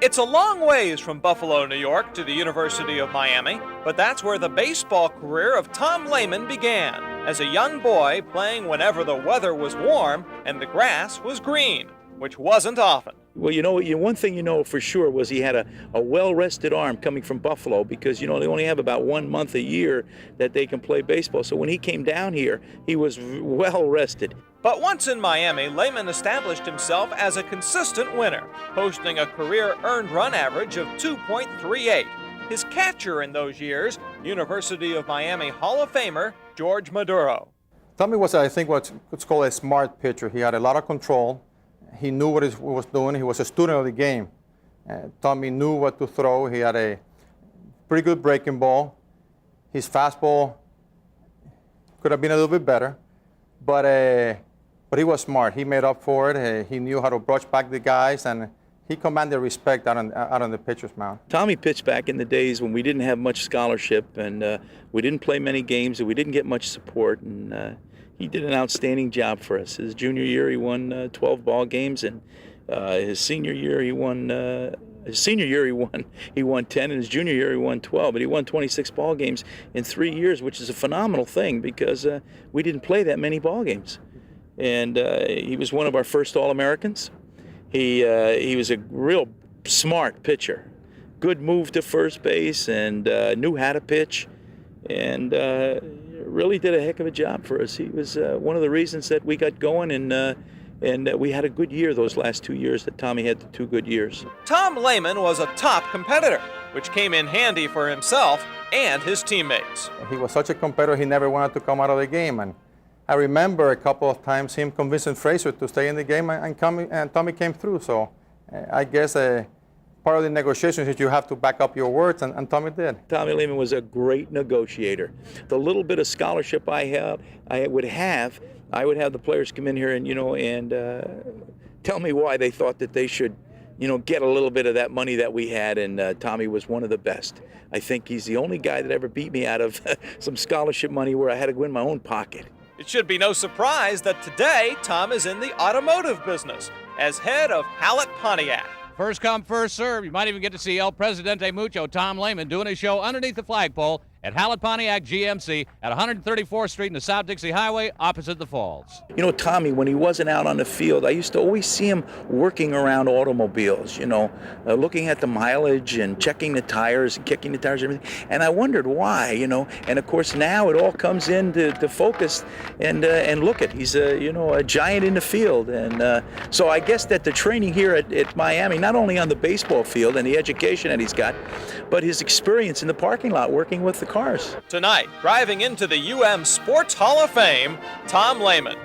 It's a long ways from Buffalo, New York to the University of Miami, but that's where the baseball career of Thom Lehman began, as a young boy playing whenever the weather was warm and the grass was green, which wasn't often. Well, one thing you know for sure was he had a well-rested arm coming from Buffalo because, they only have about 1 month a year that they can play baseball. So when he came down here, he was well-rested. But once in Miami, Lehman established himself as a consistent winner, posting a career earned run average of 2.38. His catcher in those years, University of Miami Hall of Famer George Maduro. Tommy was, I think, what's called a smart pitcher. He had a lot of control. He knew what he was doing. He was a student of the game. Tommy knew what to throw. He had a pretty good breaking ball. His fastball could have been a little bit better, but he was smart. He made up for it. He knew how to brush back the guys, and he commanded respect out on the pitcher's mound. Tommy pitched back in the days when we didn't have much scholarship, and we didn't play many games, and we didn't get much support, and he did an outstanding job for us. His junior year, he won 12 ball games, and his senior year, he won 10, and his junior year, he won 12. But he won 26 ball games in 3 years, which is a phenomenal thing because we didn't play that many ball games. And he was one of our first All-Americans. He was a real smart pitcher, good move to first base, and knew how to pitch, and really did a heck of a job for us. He was one of the reasons that we got going, and we had a good year those last 2 years that Tommy had the 2 good years. Thom Lehman was a top competitor, which came in handy for himself and his teammates. He was such a competitor, he never wanted to come out of the game. And I remember a couple of times him convincing Frazier to stay in the game, and Tommy came through. So I guess part of the negotiations is you have to back up your words, and Tommy did. Tommy Lehman was a great negotiator. The little bit of scholarship I would have the players come in here and tell me why they thought that they should get a little bit of that money that we had, and Tommy was one of the best. I think he's the only guy that ever beat me out of some scholarship money where I had to go in my own pocket. It should be no surprise that today Thom is in the automotive business as head of Hallett Pontiac. First come, first serve. You might even get to see El Presidente Mucho, Thom Lehman, doing his show underneath the flagpole at Hallett Pontiac GMC at 134th Street and the South Dixie Highway opposite the Falls. Tommy, when he wasn't out on the field, I used to always see him working around automobiles, looking at the mileage and checking the tires and kicking the tires and everything. And I wondered why, And of course now it all comes into focus, and look at, he's a giant in the field. And so I guess that the training here at Miami, not only on the baseball field and the education that he's got, but his experience in the parking lot working with the cars. Tonight, driving into the UM Sports Hall of Fame, Thom Lehman.